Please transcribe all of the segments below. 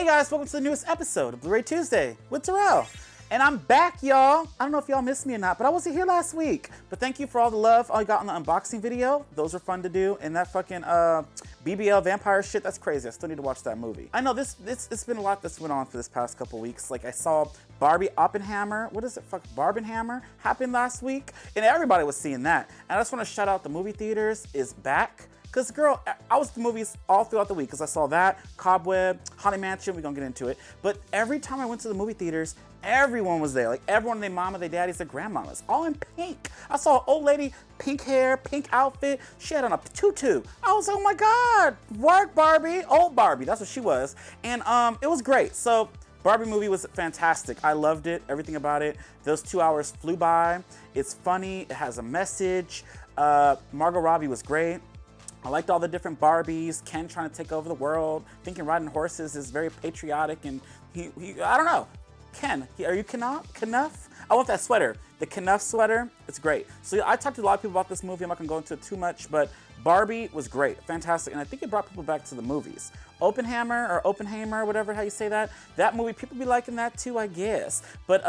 guys, welcome to the newest episode of Blu-ray Tuesday with Terrell. And I'm back, y'all. I don't know if y'all missed me or not, but I wasn't here last week. But thank you for all the love I got on the unboxing video. Those were fun to do. And that fucking BBL vampire shit, that's crazy. I still need to watch that movie. I know it's been a lot that's went on for this past couple weeks. Like I saw Barbie Oppenheimer, what is it, Barbenheimer, happened last week. And everybody was seeing that. And I just want to shout out the movie theaters is back. Because, girl, I was at the movies all throughout the week because I saw that, Cobweb, Haunted Mansion, we're going to get into it. But every time I went to the movie theaters, everyone was there. Like, everyone, their mama, their daddies, their grandmamas, all in pink. I saw an old lady, pink hair, pink outfit. She had on a tutu. I was like, oh my God, work Barbie. Old Barbie, that's what she was. And it was great. So, Barbie movie was fantastic. I loved it, everything about it. Those 2 hours flew by. It's funny, it has a message. Margot Robbie was great. I liked all the different Barbies, Ken trying to take over the world, thinking riding horses is very patriotic, and he I don't know. Ken, are you Knuff? I want that sweater, the Knuff sweater, it's great. So I talked to a lot of people about this movie, I'm not gonna go into it too much, but Barbie was great, fantastic, and I think it brought people back to the movies. Oppenheimer, whatever how you say that, that movie, people be liking that too, I guess. But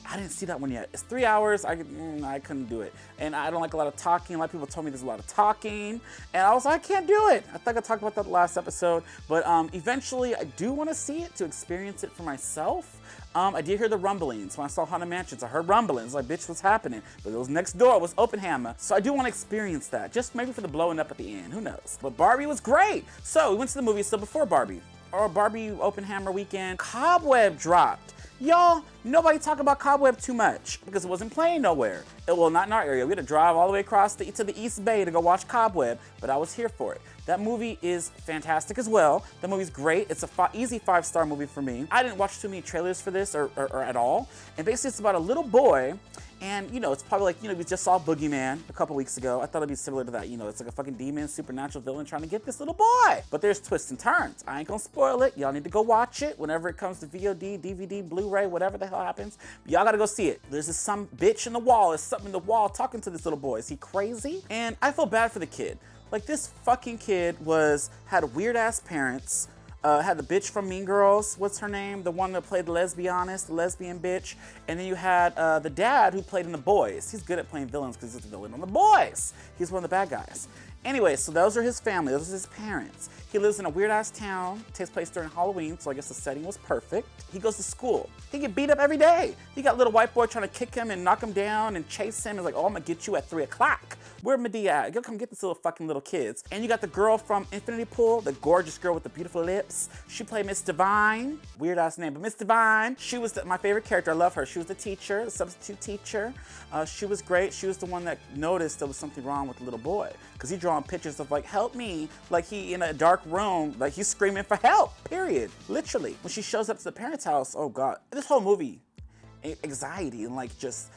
I didn't see that one yet. It's 3 hours. I couldn't do it. And I don't like a lot of talking. A lot of people told me there's a lot of talking. And I was like, I can't do it. I think I talked about that last episode. But eventually, I do want to see it to experience it for myself. I did hear the rumblings. When I saw Haunted Mansions, I heard rumblings. Like, bitch, what's happening? But it was next door. It was Oppenheimer. So I do want to experience that. Just maybe for the blowing up at the end. Who knows? But Barbie was great. So we went to the movies. So before Barbie, or Barbie Oppenheimer weekend, Cobweb dropped. Y'all, nobody talked about Cobweb too much because it wasn't playing nowhere. Well, not in our area. We had to drive all the way across to the East Bay to go watch Cobweb, but I was here for it. That movie is fantastic as well. The movie's great. It's a easy 5-star movie for me. I didn't watch too many trailers for this or at all. And basically it's about a little boy. And, you know, it's probably like, you know, we just saw Boogeyman a couple weeks ago. I thought it'd be similar to that. You know, it's like a fucking demon, supernatural villain trying to get this little boy. But there's twists and turns. I ain't gonna spoil it. Y'all need to go watch it whenever it comes to VOD, DVD, Blu-ray, whatever the hell happens. But y'all gotta go see it. There's this some bitch in the wall. There's something in the wall talking to this little boy. Is he crazy? And I feel bad for the kid. Like, this fucking kid had weird-ass parents. Had the bitch from Mean Girls, what's her name? The one that played the lesbianist, the lesbian bitch. And then you had the dad who played in The Boys. He's good at playing villains because he's the villain on The Boys. He's one of the bad guys. Anyway, so those are his family, those are his parents. He lives in a weird-ass town, takes place during Halloween, so I guess the setting was perfect. He goes to school. He get beat up every day. He got a little white boy trying to kick him and knock him down and chase him. He's like, oh, I'm gonna get you at 3 o'clock. Where Medea at? Go come get this little kids. And you got the girl from Infinity Pool, the gorgeous girl with the beautiful lips. She played Miss Divine, weird-ass name, but Miss Divine. She was my favorite character, I love her. She was the teacher, the substitute teacher. She was great. She was the one that noticed there was something wrong with the little boy. Because he drawing pictures of like, help me. Like he in a dark room, like he's screaming for help, period. Literally. When she shows up to the parents' house, oh God. This whole movie, anxiety and like just,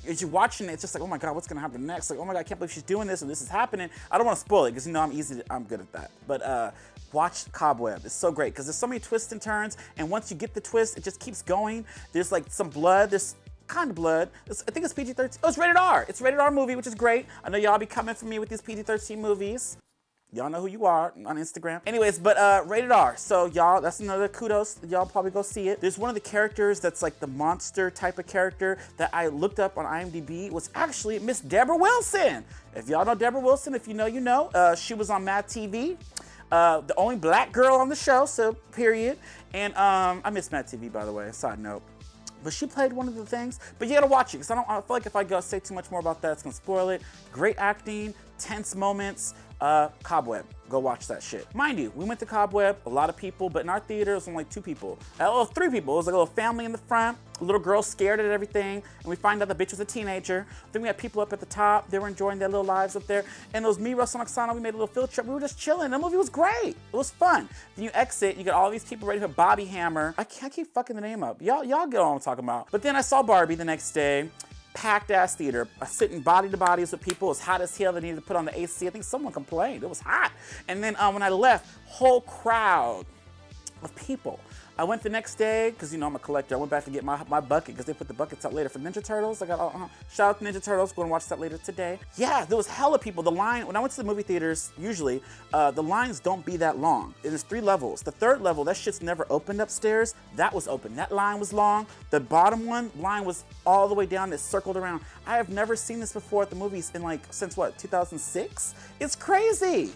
as you're watching it, it's just like, oh my God, what's gonna happen next? Like, oh my God, I can't believe she's doing this and this is happening. I don't wanna spoil it because you know I'm good at that. But watch Cobweb, it's so great because there's so many twists and turns, and once you get the twist, it just keeps going. There's like some blood, there's kind of blood. I think it's PG-13. Oh, it's rated R. It's a rated R movie, which is great. I know y'all be coming for me with these PG-13 movies. Y'all know who you are on Instagram. Anyways, but rated R. So y'all, that's another kudos. Y'all probably go see it. There's one of the characters that's like the monster type of character that I looked up on IMDb was actually Miss Deborah Wilson. If y'all know Deborah Wilson, if you know, you know. She was on Mad TV. The only black girl on the show, so period. And I miss Mad TV, by the way, side note. But she played one of the things. But you gotta watch it, because I feel like if I go say too much more about that, it's gonna spoil it. Great acting, tense moments. Cobweb, go watch that shit. Mind you, we went to Cobweb, a lot of people, but in our theater, it was only 2 people. Oh, 3 people. It was like a little family in the front, a little girl scared at everything, and we find out the bitch was a teenager. Then we had people up at the top, they were enjoying their little lives up there. And those me, Russell, and Oksana, we made a little field trip, we were just chilling. The movie was great, it was fun. Then you exit, you got all these people ready for Bobby Hammer. I keep fucking the name up. Y'all get what I'm talking about. But then I saw Barbie the next day. Packed ass theater, sitting body to bodies with people. It was hot as hell. They needed to put on the AC. I think someone complained. It was hot. And then when I left, whole crowd of people. I went the next day, because, you know, I'm a collector. I went back to get my bucket, because they put the buckets out later for Ninja Turtles. I got, shout out to Ninja Turtles. Go and watch that later today. Yeah, there was hella people. The line, when I went to the movie theaters, usually, the lines don't be that long. And there's 3 levels. The 3rd level, that shit's never opened upstairs. That was open. That line was long. The bottom line was all the way down. It circled around. I have never seen this before at the movies in, like, since what, 2006? It's crazy.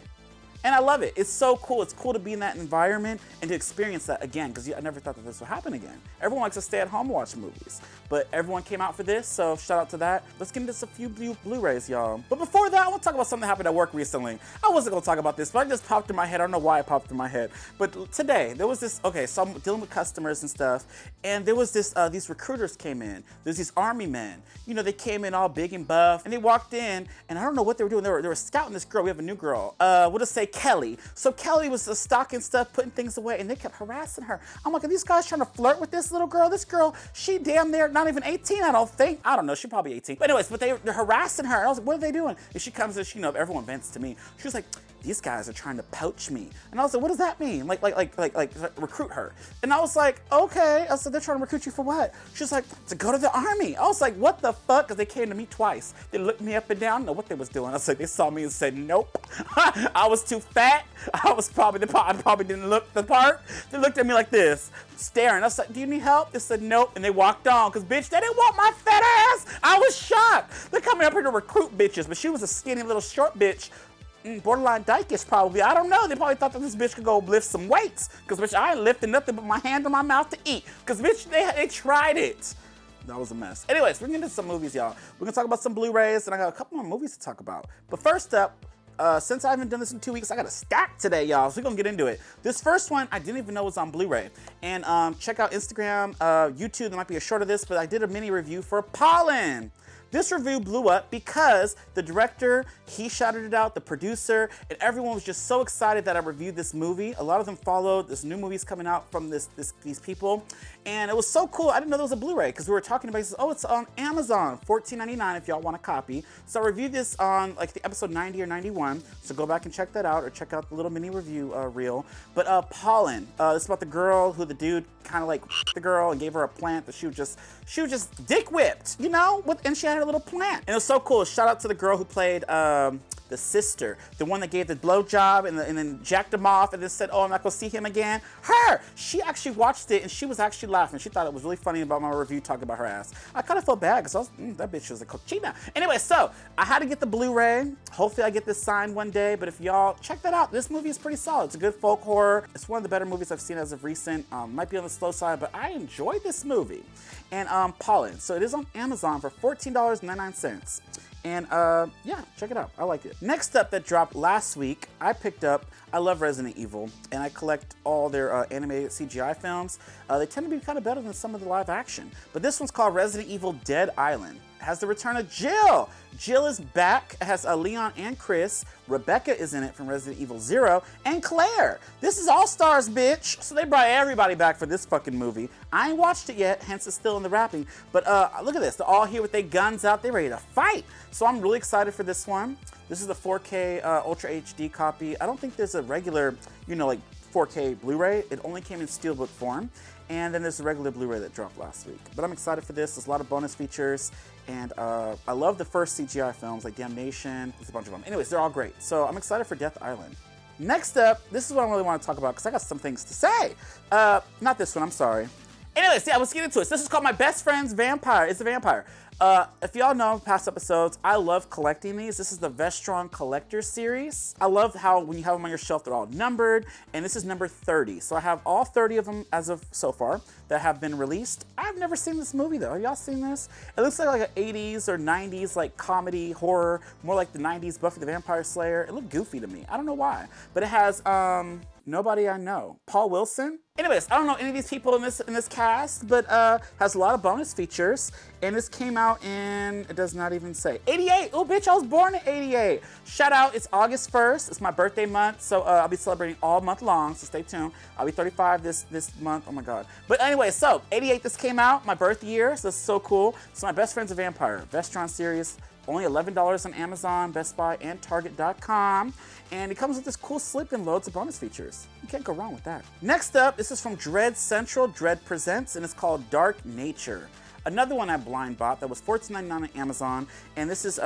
And I love it. It's so cool. It's cool to be in that environment and to experience that again, because I never thought that this would happen again. Everyone likes to stay at home and watch movies, but everyone came out for this, so shout out to that. Let's get into a few Blu-rays, y'all. But before that, I want to talk about something that happened at work recently. I wasn't going to talk about this, but it just popped in my head. I don't know why it popped in my head. But today, there was this, okay, so I'm dealing with customers and stuff, and there was this, these recruiters came in. There's these army men. You know, they came in all big and buff, and they walked in, and I don't know what they were doing. They were scouting this girl. We have a new girl. We'll just say Kelly. So Kelly was stocking stuff, putting things away, and they kept harassing her. I'm like, are these guys trying to flirt with this little girl? This girl, she damn near not even 18, I don't think. I don't know, she probably 18. But anyways, they're harassing her. And I was like, what are they doing? And she comes and you know, everyone vents to me. She was like, these guys are trying to poach me. And I was like, what does that mean? Like recruit her. And I was like, okay. I said, they're trying to recruit you for what? She was like, to go to the army. I was like, what the fuck? Because they came to me twice. They looked me up and down. I don't know what they was doing. I was like, they saw me and said, nope. I was too fat. I probably didn't look the part. They looked at me like this, staring. I was like, do you need help? They said, nope. And they walked on, because bitch, they didn't want my fat ass. I was shocked. They're coming up here to recruit bitches, but she was a skinny little short bitch. Borderline dykish probably. I don't know. They probably thought that this bitch could go lift some weights. Because bitch, I ain't lifting nothing but my hand to my mouth to eat. Because bitch, they tried it. That was a mess. Anyways, we're getting into some movies, y'all. We're gonna talk about some Blu-rays, and I got a couple more movies to talk about. But first up, since I haven't done this in 2 weeks, I got a stack today, y'all. So we're gonna get into it. This first one, I didn't even know was on Blu-ray. And check out Instagram, YouTube. There might be a short of this, but I did a mini review for Pollen. This review blew up because the director, he shouted it out, the producer, and everyone was just so excited that I reviewed this movie. A lot of them followed. This new movie's coming out from these people. And it was so cool. I didn't know there was a Blu-ray because we were talking about it. Oh, it's on Amazon, $14.99 if y'all want a copy. So I reviewed this on like the episode 90 or 91. So go back and check that out, or check out the little mini review reel. But Pollen, it's about the girl who the dude kind of like the girl and gave her a plant that she was just dick whipped, you know? And she had her little plant. And it was so cool. Shout out to the girl who played the sister, the one that gave the blowjob and then jacked him off and then said, oh, I'm not gonna see him again. Her! She actually watched it and she was actually laughing. She thought it was really funny about my review talking about her ass. I kind of felt bad because that bitch was a cochina. Anyway, so I had to get the Blu-ray. Hopefully I get this signed one day, but if y'all check that out, this movie is pretty solid. It's a good folk horror. It's one of the better movies I've seen as of recent. Might be on the slow side, but I enjoyed this movie. And Pollen, so it is on Amazon for $14.99. And yeah, check it out. I like it. Next up that dropped last week, I love Resident Evil, and I collect all their animated CGI films. They tend to be kind of better than some of the live action. But this one's called Resident Evil Dead Island. It has the return of Jill. Jill is back. It has Leon and Chris. Rebecca is in it from Resident Evil 0. And Claire. This is All Stars, bitch. So they brought everybody back for this fucking movie. I ain't watched it yet, hence it's still in the wrapping. But look at this. They're all here with their guns out. They're ready to fight. So I'm really excited for this one. This is the 4K Ultra HD copy. I don't think there's a regular, like 4K Blu-ray. It only came in Steelbook form. And then there's the regular Blu-ray that dropped last week. But I'm excited for this. There's a lot of bonus features. And I love the first CGI films like Damnation. There's a bunch of them. Anyways, they're all great. So I'm excited for Death Island. Next up, this is what I really want to talk about because I got some things to say. Not this one, I'm sorry. Anyways, yeah, let's get into it. So this is called My Best Friend's Vampire. It's a vampire. If y'all know past episodes, I love collecting these. This is the Vestron Collector Series. I love how when you have them on your shelf, they're all numbered, and this is number 30. So I have all 30 of them as of so far that have been released. I've never seen this movie though. Have y'all seen this? It looks like an 80s or 90s like comedy, horror, more like the 90s Buffy the Vampire Slayer. It looked goofy to me. I don't know why, but it has nobody I know. Paul Wilson. Anyways, I don't know any of these people in this cast, but has a lot of bonus features. And this came out in, it does not even say, 88. Oh, bitch, I was born in 88. Shout out, it's August 1st. It's my birthday month, so I'll be celebrating all month long, so stay tuned. I'll be 35 this month. Oh my God. But anyway, so 88, this came out, my birth year, so this is so cool. So My Best Friend's a Vampire, Vestron series. Only $11 on Amazon, Best Buy, and Target.com. And it comes with this cool slip and loads of bonus features. You can't go wrong with that. Next up, this is from Dread Central, Dread Presents, and it's called Dark Nature. Another one I blind bought that was $14.99 on Amazon, and this is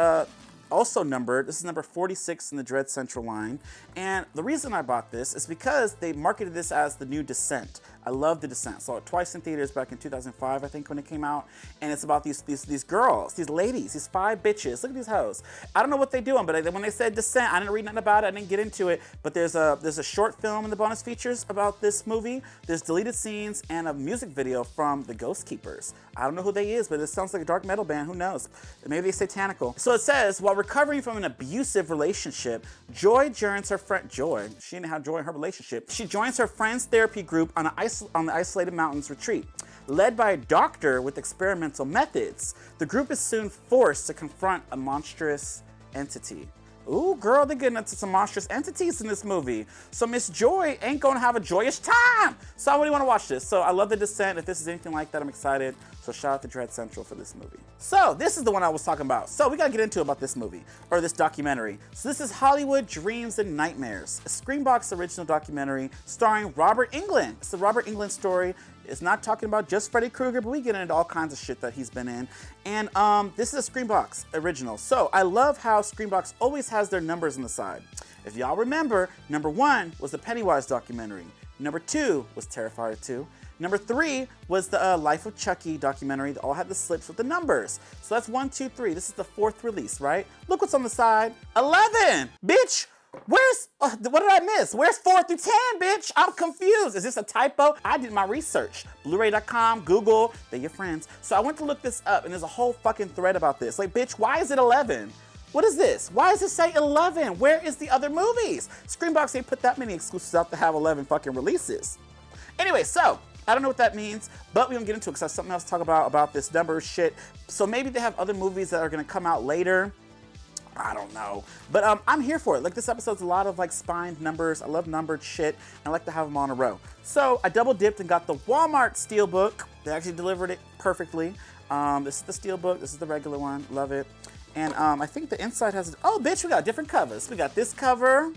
also numbered. This is number 46 in the Dread Central line. And the reason I bought this is because they marketed this as the new Descent. I love The Descent. Saw it twice in theaters back in 2005, I think, when it came out. And it's about these girls, these ladies, these 5 bitches. Look at these hoes. I don't know what they're doing, but when they said Descent, I didn't read nothing about it. I didn't get into it. But there's a short film in the bonus features about this movie. There's deleted scenes and a music video from the Ghost Keepers. I don't know who they is, but it sounds like a dark metal band. Who knows? Maybe they're satanical. So it says, while recovering from an abusive relationship, Joy joins her friend. Joy, she didn't have joy in her relationship. She joins her friend's therapy group on the isolated mountains retreat. Led by a doctor with experimental methods, the group is soon forced to confront a monstrous entity. Ooh, girl, they're getting into some monstrous entities in this movie. So Miss Joy ain't gonna have a joyous time. So I really wanna watch this. So I love The Descent. If this is anything like that, I'm excited. So shout out to Dread Central for this movie. So this is the one I was talking about. So we gotta get into about this movie, or this documentary. So this is Hollywood Dreams and Nightmares, a Screenbox original documentary starring Robert Englund. It's the Robert Englund story. It's not talking about just Freddy Krueger, but we get into all kinds of shit that he's been in. And this is a Screenbox original. So I love how Screenbox always has their numbers on the side. If y'all remember, number 1 was the Pennywise documentary. Number 2 was Terrifier 2. Number 3 was the Life of Chucky documentary. They all had the slips with the numbers. So that's 1, 2, 3. This is the 4th release, right? Look what's on the side. 11! Bitch! Where's, what did I miss? Where's 4 through 10, bitch? I'm confused. Is this a typo? I did my research. Bluray.com, Google, they're your friends. So I went to look this up, and there's a whole fucking thread about this. Like, bitch, why is it 11? What is this? Why does it say 11? Where is the other movies? Screenbox ain't put that many exclusives out to have 11 fucking releases. Anyway, so, I don't know what that means, but we're gonna get into it because I have something else to talk about this number shit. So maybe they have other movies that are gonna come out later. I don't know, but I'm here for it. Like, this episode's a lot of like spined numbers. I love numbered shit. I like to have them on a row. So I double dipped and got the Walmart Steelbook. They actually delivered it perfectly. This is the Steelbook. This is the regular one. Love it. And I think the inside has, oh bitch, we got different covers. We got this cover,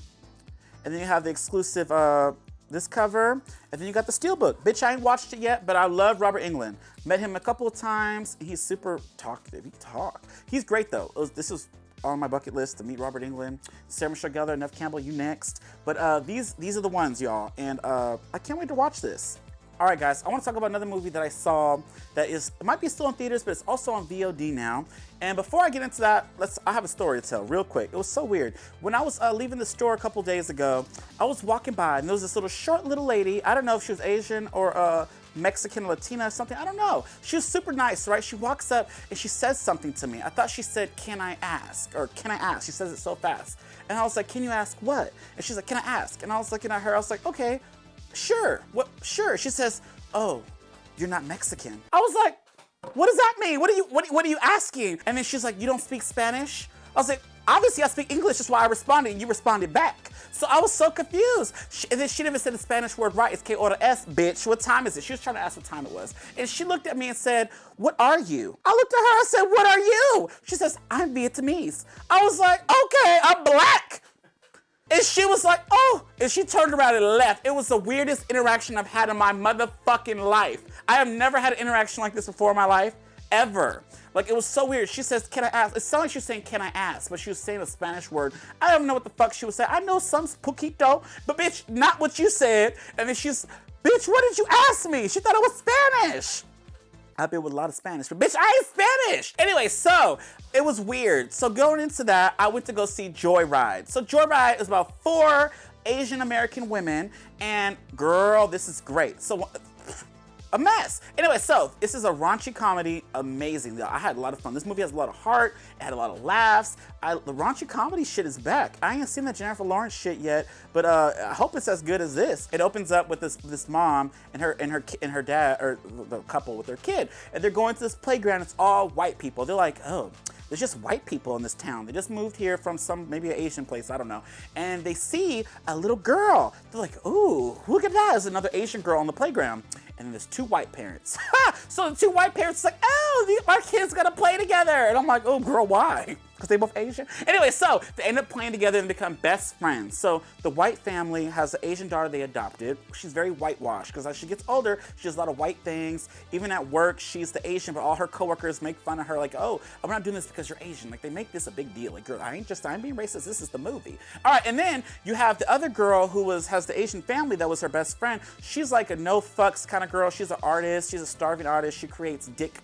and then you have the exclusive this cover, and then you got the Steelbook. Bitch, I ain't watched it yet, but I love Robert Englund. Met him a couple of times. He's super talkative. He can talk. He's great though. This was on my bucket list to meet Robert Englund. Sarah Michelle Gellar, Nev Campbell, you next. But these are the ones, y'all, and I can't wait to watch this. All right, guys, I want to talk about another movie that I saw that it might be still in theaters, but it's also on VOD now. And before I get into that, I have a story to tell real quick. It was so weird. When I was leaving the store a couple days ago, I was walking by, and there was this short little lady. I don't know if she was Asian or Mexican, Latina, or something. I don't know. She was super nice, right? She walks up and she says something to me. I thought she said, "Can I ask?" or "Can I ask?" She says it so fast. And I was like, "Can you ask what?" And she's like, "Can I ask?" And I was looking at her. I was like, "Okay, sure. What? Sure." She says, "Oh, you're not Mexican." I was like, "What does that mean? What are you asking?" And then she's like, "You don't speak Spanish?" I was like, "Obviously I speak English, that's why I responded, and you responded back." So I was so confused. And then she didn't even say the Spanish word right. It's K-O-S, bitch. What time is it? She was trying to ask what time it was. And she looked at me and said, "What are you?" I looked at her and said, "What are you?" She says, "I'm Vietnamese." I was like, "Okay, I'm black." And she was like, "Oh," and she turned around and left. It was the weirdest interaction I've had in my motherfucking life. I have never had an interaction like this before in my life, ever. Like, it was so weird. She says, "Can I ask?" It sounded like she was saying, "Can I ask?" But she was saying a Spanish word. I don't know what the fuck she was saying. I know some poquito, but bitch, not what you said. And then she's, "Bitch, what did you ask me?" She thought it was Spanish. I've been with a lot of Spanish, but bitch, I ain't Spanish. Anyway, so it was weird. So going into that, I went to go see Joyride. So Joyride is about 4 Asian American women, and girl, this is great. So a mess. Anyway, so this is a raunchy comedy, amazing. I had a lot of fun. This movie has a lot of heart. It had a lot of laughs. The raunchy comedy shit is back. I ain't seen that Jennifer Lawrence shit yet, but I hope it's as good as this. It opens up with this mom and her dad, or the couple with their kid, and they're going to this playground. It's all white people. They're like, "Oh, there's just white people in this town. They just moved here from maybe an Asian place, I don't know." And they see a little girl. They're like, "Ooh, look at that. There's another Asian girl on the playground." And then there's 2 white parents. So the 2 white parents are like, "Oh, our kids gotta play together." And I'm like, "Oh, girl, why?" because they both Asian. Anyway, so they end up playing together and become best friends. So the white family has an Asian daughter they adopted. She's very whitewashed because as she gets older, she does a lot of white things. Even at work, she's the Asian, but all her coworkers make fun of her like, oh, I'm not doing this because you're Asian. Like they make this a big deal. Like, girl, I'm being racist. This is the movie. All right, and then you have the other girl who has the Asian family that was her best friend. She's like a no fucks kind of girl. She's an artist. She's a starving artist. She creates dick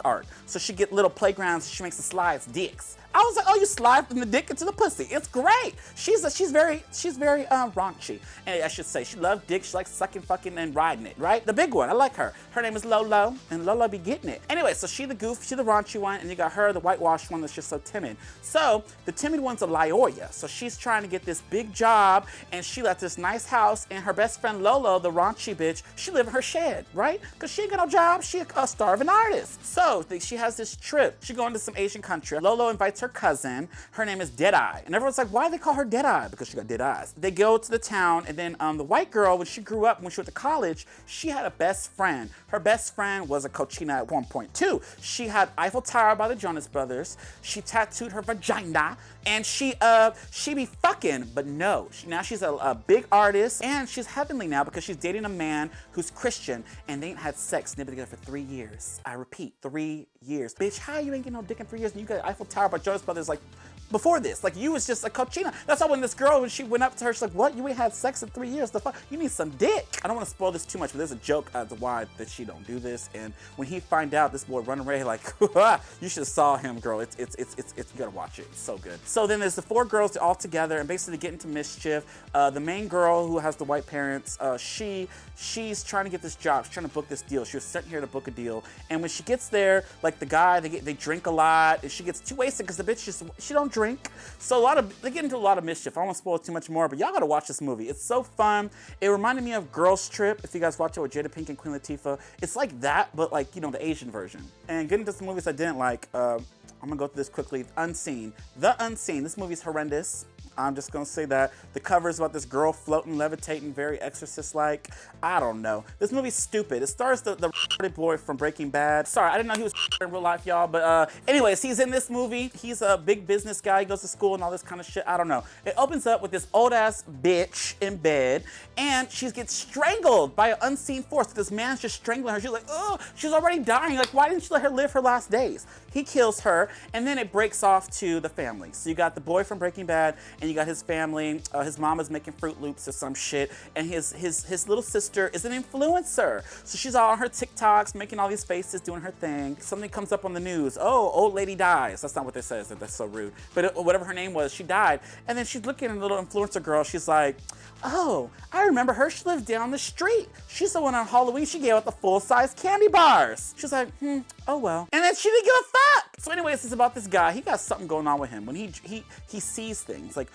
art. So she get little playgrounds. She makes the slides dicks. I was like, oh, you slide from the dick into the pussy. It's great. She's very raunchy. And I should say, she loves dick. She likes sucking, fucking, and riding it, right? The big one, I like her. Her name is Lolo, and Lolo be getting it. Anyway, so she the goof, she the raunchy one, and you got her, the whitewashed one that's just so timid. So the timid one's a Lyoya. So she's trying to get this big job, and she left this nice house, and her best friend Lolo, the raunchy bitch, she live in her shed, right? Because she ain't got no job. She a starving artist. So she has this trip. She going to some Asian country. Lolo invites her cousin. Her name is Deadeye. And everyone's like, why do they call her Deadeye? Because she got dead eyes. They go to the town, and then the white girl, when she grew up, when she went to college, she had a best friend. Her best friend was a cochina at 1.2. She had Eiffel Tower by the Jonas Brothers. She tattooed her vagina, and she be fucking, but no. Now she's a big artist, and she's heavenly now because she's dating a man who's Christian, and they ain't had sex. They've been together for 3 years. I repeat, 3 years. Bitch, how you ain't getting no dick in 3 years and you got Eiffel Tower by Jonas Brothers like before this? Like you was just a cochina. That's why when this girl, when she went up to her, she's like, what? You ain't had sex in 3 years? The fuck? You need some dick. I don't want to spoil this too much, but there's a joke as to why that she don't do this. And when he find out this boy running away, like, you should have saw him, girl. It's you gotta watch it. It's so good. So then there's the 4 girls all together and basically get into mischief. The main girl who has the white parents, she's trying to get this job. She's trying to book this deal. She was sent here to book a deal. And when she gets there, like the guy, they drink a lot, and she gets too wasted because the bitch she don't drink. So they get into a lot of mischief. I don't want to spoil too much more, but y'all gotta watch this movie. It's so fun. It reminded me of Girls Trip, if you guys watch it with Jada Pinkett and Queen Latifah. It's like that, but like, you know, the Asian version. And getting to some movies I didn't like, I'm gonna go through this quickly. Unseen. The Unseen. This movie's horrendous. I'm just gonna say that. The cover is about this girl floating, levitating, very Exorcist-like. I don't know. This movie's stupid. It stars the boy from Breaking Bad. Sorry, I didn't know he was in real life, y'all. But anyways, he's in this movie. He's a big business guy. He goes to school and all this kind of shit. I don't know. It opens up with this old-ass bitch in bed, and she gets strangled by an unseen force. This man's just strangling her. She's like, oh, she's already dying. Like, why didn't you let her live her last days? He kills her, and then it breaks off to the family. So you got the boy from Breaking Bad, and you got his family. His mama's making Fruit Loops or some shit, and his little sister is an influencer. So she's all on her TikToks, making all these faces, doing her thing. Something comes up on the news. Oh, old lady dies. That's not what they says. That's so rude. But whatever her name was, she died. And then she's looking at a little influencer girl. She's like, oh, I remember her. She lived down the street. She's the one on Halloween. She gave out the full-size candy bars. She's like, oh well. And then she didn't give a fuck. So anyways, it's about this guy. He got something going on with him. When he sees things, like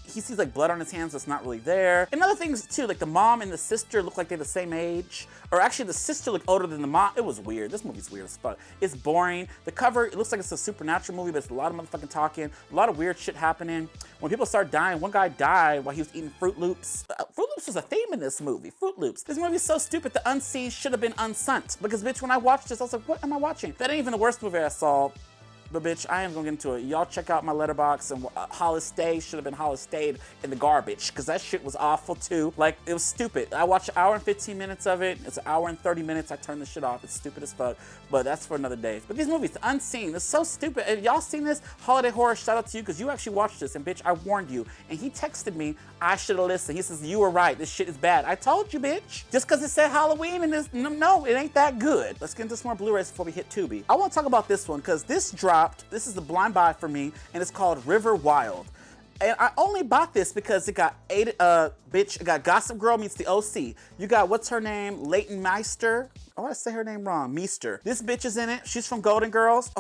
he sees like blood on his hands that's not really there. And other things too, like the mom and the sister look like they're the same age. Or actually the sister looked older than the mom. It was weird. This movie's weird as fuck. It's boring. The cover, it looks like it's a supernatural movie, but it's a lot of motherfucking talking, a lot of weird shit happening. When people start dying, one guy died while he was eating Fruit Loops. Fruit Loops was a theme in this movie. Fruit Loops. This movie's so stupid. The unseen should have been unsunt. Because bitch, when I watched this, I was like, what am I watching? That ain't even the worst movie I saw. But bitch, I am gonna get into it. Y'all check out my letterbox, and Hollis Stay should have been Hollis Stayed in the garbage, because that shit was awful too. Like, it was stupid. I watched an hour and 15 minutes of it. It's an hour and 30 minutes. I turned the shit off. It's stupid as fuck, but that's for another day. But these movies, The Unseen, it's so stupid. If y'all seen this, Holiday Horror, shout out to you, because you actually watched this, and bitch, I warned you. And he texted me, I should have listened. He says, you were right. This shit is bad. I told you, bitch. Just because it said Halloween and this, no, it ain't that good. Let's get into some more Blu-rays before we hit Tubi. I want to talk about this one, because this dropped. This is the blind buy for me, and it's called River Wild. And I only bought this because it got it got Gossip Girl meets the OC. You got, what's her name? Leighton Meister. I want to say her name wrong. Meester. This bitch is in it. She's from Golden Girls.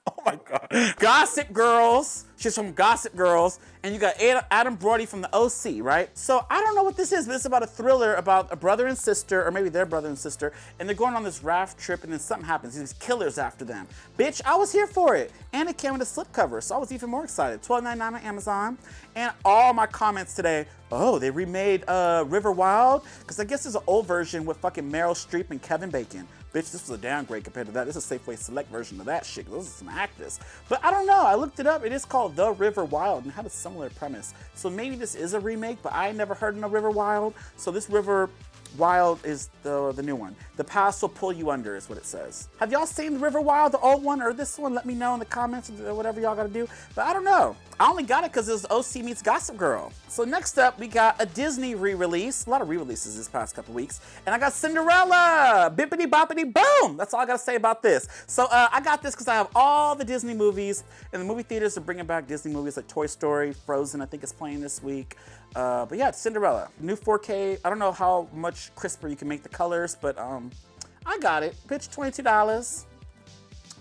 Oh my God. Gossip Girls. She's from Gossip Girls. And you got Adam Brody from the OC, right? So I don't know what this is, but it's about a thriller about a brother and sister, or maybe their brother and sister, and they're going on this raft trip, and then something happens. These killers after them. Bitch, I was here for it. And it came with a slipcover, so I was even more excited. $12.99 on Amazon. And all my comments today, oh, they remade River Wild? Because I guess there's an old version with fucking Meryl Streep and Kevin Bacon. Bitch, this was a downgrade compared to that. This is a Safeway Select version of that shit. Those are some actors. But I don't know. I looked it up. It is called The River Wild and had a similar premise. So maybe this is a remake, but I never heard of No River Wild. So this River Wild is the new one. The past will pull you under is what it says. Have y'all seen the River Wild, the old one, or this one? Let me know in the comments or whatever y'all gotta do. But I don't know. I only got it because it was OC meets Gossip Girl. So next up, we got a Disney re-release. A lot of re-releases this past couple weeks. And I got Cinderella, bippity boppity boom. That's all I gotta say about this. So I got this because I have all the Disney movies, and the movie theaters are bringing back Disney movies like Toy Story, Frozen, I think is playing this week. But yeah, Cinderella, new 4K. I don't know how much crisper you can make the colors, but I got it. Bitch, $22.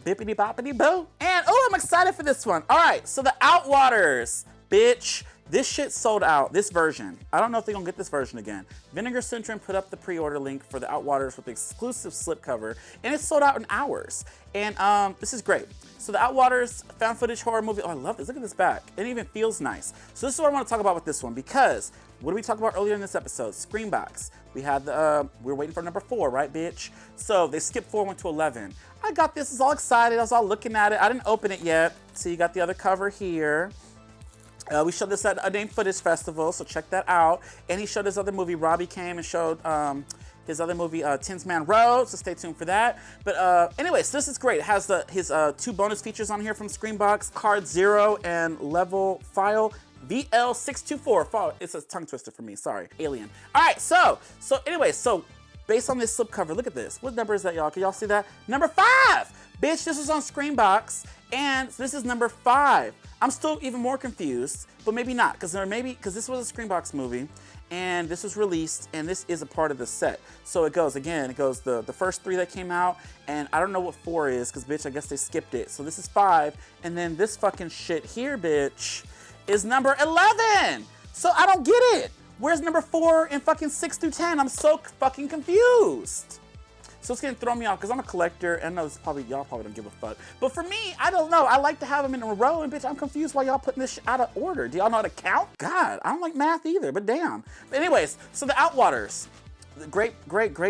Bippity boppity boo. And oh, I'm excited for this one. All right, so the Outwaters, bitch. This shit sold out, this version. I don't know if they're gonna get this version again. Vinegar Syndrome put up the pre-order link for the Outwaters with the exclusive slipcover, and it sold out in hours. And this is great. So the Outwaters found footage horror movie. Oh, I love this. Look at this back. It even feels nice. So this is what I want to talk about with this one, because what did we talk about earlier in this episode? Screenbox. We had the, we were waiting for number 4, right, bitch? So they skipped 4, went to 11. I got this, I was all excited. I was all looking at it. I didn't open it yet. So you got the other cover here. We showed this at a Name Footage Festival, so check that out. And he showed his other movie. Robbie came and showed his other movie, Tinsman Road, so stay tuned for that. But anyways, this is great. It has his 2 bonus features on here from Screenbox, Card 0 and Level File. VL624. It's a tongue twister for me. Sorry, alien. All right, so anyways, so based on this slipcover, look at this. What number is that, y'all? Can y'all see that? Number 5. Bitch, this was on Screenbox, and this is number 5. I'm still even more confused, but maybe not, because this was a Screenbox movie, and this was released, and this is a part of the set. So it goes the first 3 that came out, and I don't know what 4 is, because bitch, I guess they skipped it. So this is 5, and then this fucking shit here, bitch, is number 11. So I don't get it. Where's number 4 and fucking 6 through 10? I'm so fucking confused. So it's gonna throw me off because I'm a collector, and I know y'all probably don't give a fuck. But for me, I don't know. I like to have them in a row, and bitch, I'm confused why y'all putting this shit out of order. Do y'all know how to count? God, I don't like math either, but damn. But anyways, so the Outwaters, great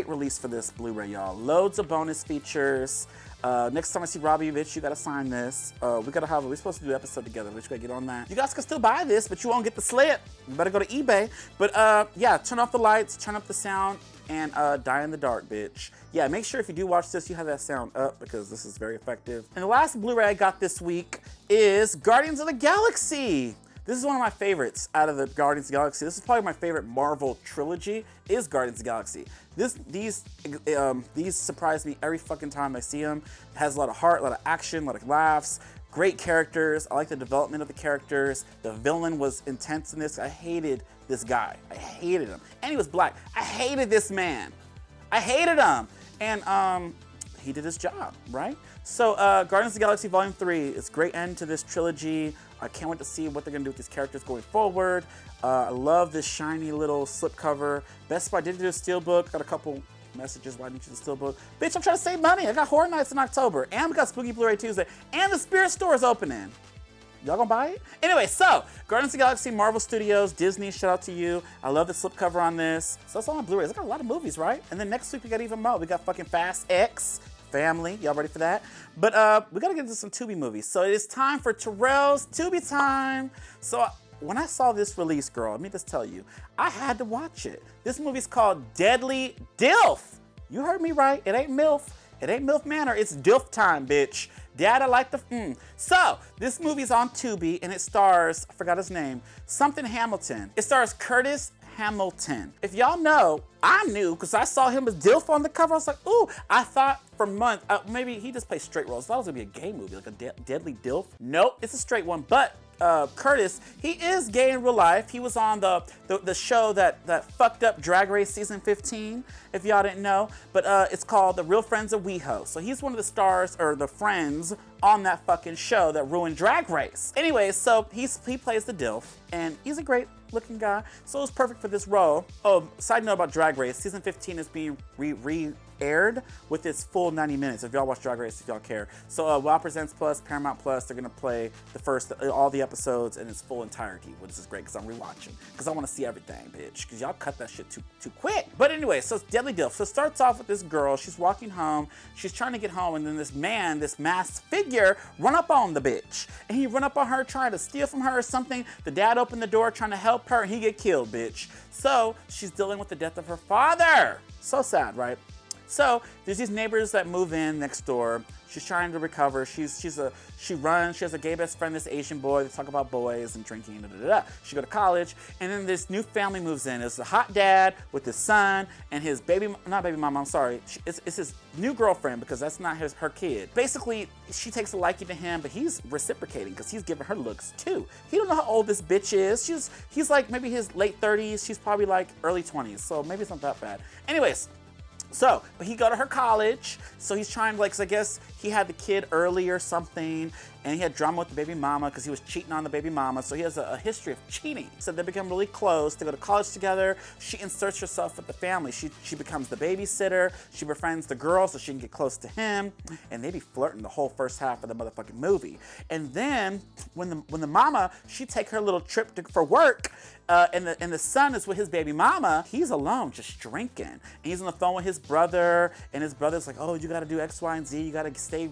release for this Blu-ray, y'all. Loads of bonus features. Next time I see Robbie, bitch, you gotta sign this. We're supposed to do an episode together, bitch, gotta get on that. You guys can still buy this, but you won't get the slip. You better go to eBay. But yeah, turn off the lights, turn up the sound, and die in the dark, bitch. Yeah, make sure if you do watch this, you have that sound up, because this is very effective. And the last Blu-ray I got this week is Guardians of the Galaxy. This is one of my favorites out of the Guardians of the Galaxy. This is probably my favorite Marvel trilogy, is Guardians of the Galaxy. These surprise me every fucking time I see them. It has a lot of heart, a lot of action, a lot of laughs, great characters. I like the development of the characters. The villain was intense in this. I hated this guy. I hated him. And he was black. I hated this man. I hated him. And he did his job, right? So Guardians of the Galaxy Volume 3 is a great end to this trilogy. I can't wait to see what they're gonna do with these characters going forward. I love this shiny little slipcover. Best Buy did do a steelbook. Got a couple messages, why didn't you do the steelbook? Bitch, I'm trying to save money. I got Horror Nights in October, and we got Spooky Blu-ray Tuesday, and the Spirit Store is opening. Y'all gonna buy it? Anyway, so Guardians of the Galaxy, Marvel Studios, Disney, shout out to you. I love the slipcover on this. So that's all on Blu-rays. I got a lot of movies, right? And then next week we got even more. We got fucking Fast X, Family. Y'all ready for that? But we gotta get into some Tubi movies. So it is time for Terrell's Tubi time. So when I saw this release, girl, let me just tell you, I had to watch it. This movie's called Deadly Delph. You heard me right. It ain't MILF. It ain't MILF Manor. It's Delph time, bitch. Dad, I like the So, this movie's on Tubi, and it stars, I forgot his name, something Hamilton. It stars Curtis Hamilton. If y'all know, I knew, because I saw him as Delph on the cover. I was like, ooh, I thought for months, maybe he just plays straight roles. I thought it was gonna be a gay movie, like a Deadly Delph. Nope, it's a straight one, but Curtis, he is gay in real life. He was on the show that fucked up Drag Race season 15, if y'all didn't know. But it's called The Real Friends of WeHo. So he's one of the stars, or the friends on that fucking show that ruined Drag Race. Anyways, so he plays the Delph, and he's a great looking guy, so it was perfect for this role. Oh, side note about Drag Race, season 15 is being re-aired with its full 90 minutes, if y'all watch Drag Race, if y'all care. So WoW Presents Plus, Paramount Plus, they're gonna play all the episodes in its full entirety, which is great, because I'm rewatching, because I want to see everything, bitch, because y'all cut that shit too quick. But anyway, so it's Deadly Delph. So it starts off with this girl, she's walking home, she's trying to get home, and then this man, this masked figure, run up on the bitch, and he run up on her trying to steal from her or something. The dad opened the door trying to help her, and he get killed, bitch. So she's dealing with the death of her father. So sad, right? So there's these neighbors that move in next door. She's trying to recover. She runs. She has a gay best friend, this Asian boy. They talk about boys and drinking. Da, da, da, da. She go to college, and then this new family moves in. It's a hot dad with his son and his not baby mama. I'm sorry. It's his new girlfriend, because that's not her kid. Basically, she takes a liking to him, but he's reciprocating because he's giving her looks too. He don't know how old this bitch is. He's like maybe his late 30s. She's probably like early 20s. So maybe it's not that bad. Anyways. So, but he go to her college, so he's trying to, like, 'cause I guess he had the kid early or something, and he had drama with the baby mama because he was cheating on the baby mama, so he has a history of cheating. So they become really close, they go to college together, she inserts herself with the family, she becomes the babysitter, she befriends the girl so she can get close to him, and they be flirting the whole first half of the motherfucking movie. And then, when the mama, she take her little trip for work, and the son is with his baby mama, he's alone, just drinking. And he's on the phone with his brother, and his brother's like, oh, you gotta do X, Y, and Z, you gotta stay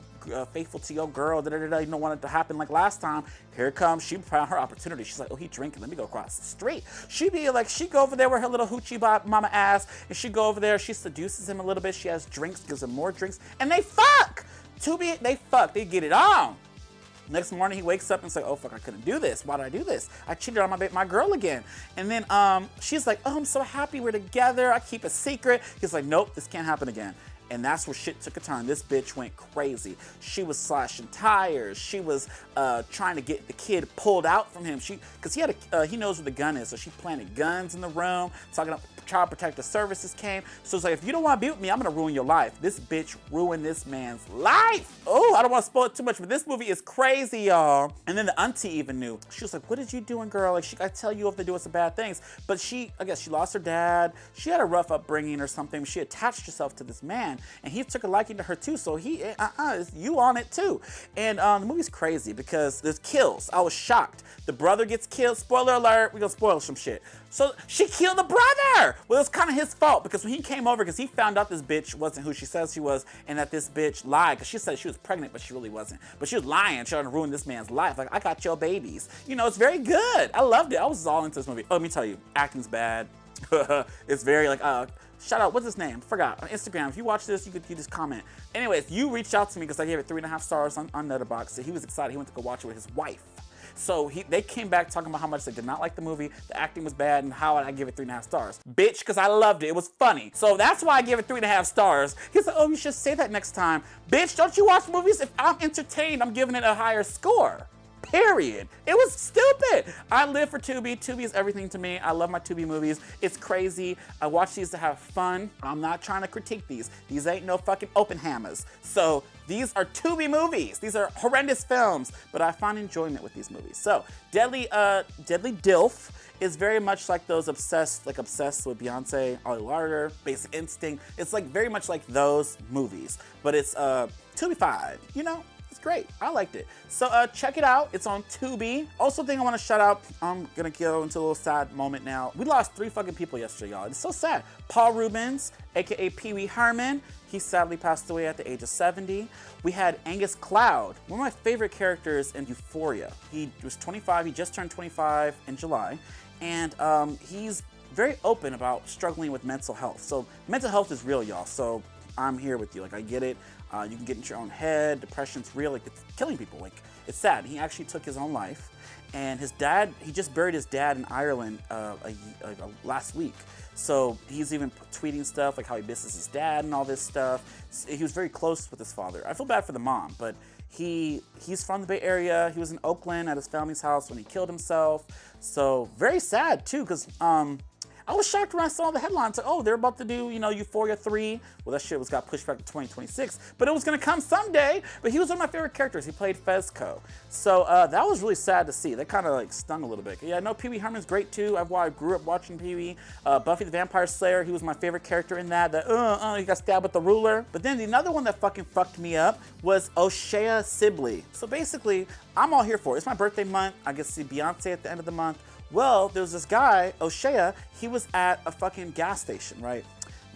faithful to your girl, da da da da, you don't want it to happen like last time. Here it comes, she found her opportunity. She's like, oh, he drinking, let me go across the street. She be like, she go over there with her little hoochie mama ass, and she go over there, she seduces him a little bit, she has drinks, gives him more drinks, and they fuck! They get it on. Next morning, he wakes up and it's like, oh, fuck, I couldn't do this. Why did I do this? I cheated on my girl again. And then she's like, oh, I'm so happy we're together. I keep a secret. He's like, nope, this can't happen again. And that's where shit took a turn. This bitch went crazy. She was slashing tires. She was trying to get the kid pulled out from him. Because he knows where the gun is, so she planted guns in the room. Talking about Child Protective Services came. So it's like, if you don't want to be with me, I'm gonna ruin your life. This bitch ruined this man's life. Oh, I don't want to spoil it too much, but this movie is crazy, y'all. And then the auntie even knew. She was like, what did you doing, girl? Like, I tell you if they're doing some bad things. But I guess she lost her dad. She had a rough upbringing or something. She attached herself to this man. And he took a liking to her too, so you on it too. And the movie's crazy because there's kills. I was shocked. The brother gets killed. Spoiler alert, we gonna spoil some shit. So she killed the brother! Well, it was kind of his fault because when he came over, because he found out this bitch wasn't who she says she was, and that this bitch lied, because she said she was pregnant, but she really wasn't. But she was lying, trying to ruin this man's life. Like, I got your babies. You know, it's very good. I loved it. I was all into this movie. Oh, let me tell you, acting's bad. It's very like, shout out, what's his name? Forgot. On Instagram, if you watch this, you just comment. Anyways, you reached out to me because I gave it 3.5 stars on Letterboxd. So he was excited. He went to go watch it with his wife. So they came back talking about how much they did not like the movie, the acting was bad, and how I give it 3.5 stars. Bitch, because I loved it. It was funny. So that's why I give it 3.5 stars. He's like, oh, you should say that next time. Bitch, don't you watch movies? If I'm entertained, I'm giving it a higher score. Period. It was stupid. I live for Tubi. Tubi is everything to me. I love my Tubi movies. It's crazy. I watch these to have fun. I'm not trying to critique these. These ain't no fucking open hammers. So these are Tubi movies. These are horrendous films, but I find enjoyment with these movies. So Deadly Delph is very much like those obsessed with Beyonce, Ollie Larder, Basic Instinct. It's like very much like those movies, but it's Tubi-fied, you know? It's great. I liked it. So check it out. It's on Tubi. Also, thing I want to shout out. I'm gonna go into a little sad moment now. We lost 3 fucking people yesterday, y'all. It's so sad. Paul Rubens, aka Pee Wee Herman. He sadly passed away at the age of 70. We had Angus Cloud, one of my favorite characters in Euphoria. He was 25. He just turned 25 in July, and he's very open about struggling with mental health. So mental health is real, y'all. So I'm here with you. Like, I get it. You can get into your own head. Depression's real. Like, it's killing people. Like, it's sad. He actually took his own life. And his dad, he just buried his dad in Ireland last week. So he's even tweeting stuff like how he misses his dad and all this stuff. He was very close with his father. I feel bad for the mom, but he's from the Bay Area. He was in Oakland at his family's house when he killed himself. So very sad too, because I I was shocked when I saw the headlines. Like, oh, they're about to do, Euphoria 3. Well, that shit got pushed back to 2026, but it was gonna come someday. But he was one of my favorite characters. He played Fezco. So that was really sad to see. That kind of like stung a little bit. Yeah, no, Pee Wee Herman's great too. I grew up watching Pee Wee. Buffy the Vampire Slayer, he was my favorite character in that. He got stabbed with the ruler. But then another one that fucking fucked me up was O'Shea Sibley. So basically, I'm all here for it. It's my birthday month. I get to see Beyonce at the end of the month. Well, there was this guy, O'Shea, he was at a fucking gas station, right?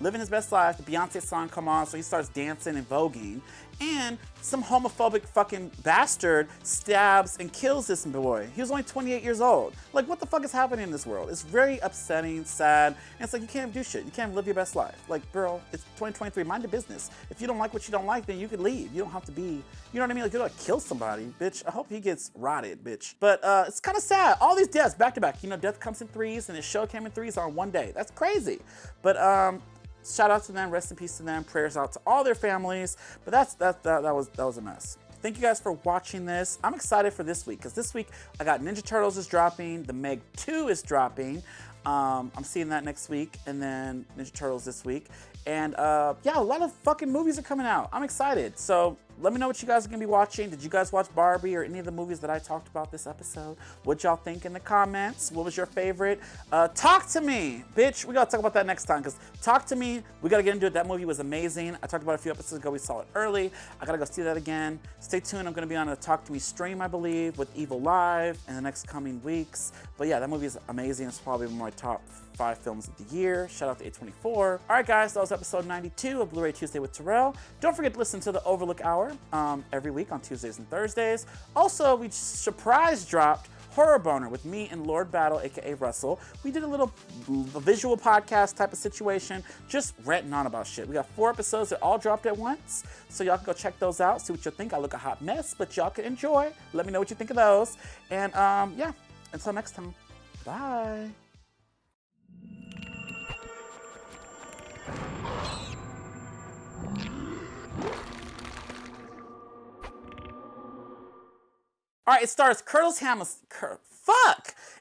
Living his best life, the Beyonce song come on, so he starts dancing and voguing, and some homophobic fucking bastard stabs and kills this boy. He was only 28 years old. Like, what the fuck is happening in this world? It's very upsetting, sad, and it's like, you can't do shit. You can't live your best life. Like, girl, it's 2023, mind your business. If you don't like what you don't like, then you could leave. You don't have to be, you know what I mean? Like, you don't kill somebody, bitch. I hope he gets rotted, bitch. But it's kind of sad. All these deaths, back to back. Death comes in threes, and his show came in threes on one day. That's crazy. But, shout out to them, rest in peace to them, prayers out to all their families. But that was a mess. Thank you guys for watching this. I'm excited for this week, because this week I got Ninja Turtles is dropping, The Meg 2 is dropping. I'm seeing that next week, and then Ninja Turtles this week. And yeah, a lot of fucking movies are coming out. I'm excited. So let me know what you guys are gonna be watching. Did you guys watch Barbie or any of the movies that I talked about this episode? What y'all think in the comments? What was your favorite? Talk to me, bitch. We gotta talk about that next time, because Talk to Me, we gotta get into it. That movie was amazing. I talked about it a few episodes ago. We saw it early. I gotta go see that again. Stay tuned. I'm gonna be on a Talk to Me stream, I believe, with Evil Live in the next coming weeks. But yeah, that movie is amazing. It's probably one of my top 5 films of the year. Shout out to Ep92. All right, guys, that was episode 92 of Blu-ray Tuesday with Terrell. Don't forget to listen to the Overlook Hour every week on Tuesdays and Thursdays. Also, we surprise dropped Horror Boner with me and Lord Battle, aka Russell. We did a little visual podcast type of situation, just ranting on about shit. We got 4 episodes that all dropped at once, so y'all can go check those out, see what you think. I look a hot mess, but y'all can enjoy. Let me know what you think of those. And yeah, until next time, bye. All right, it stars Curtis Hamilton. Fuck!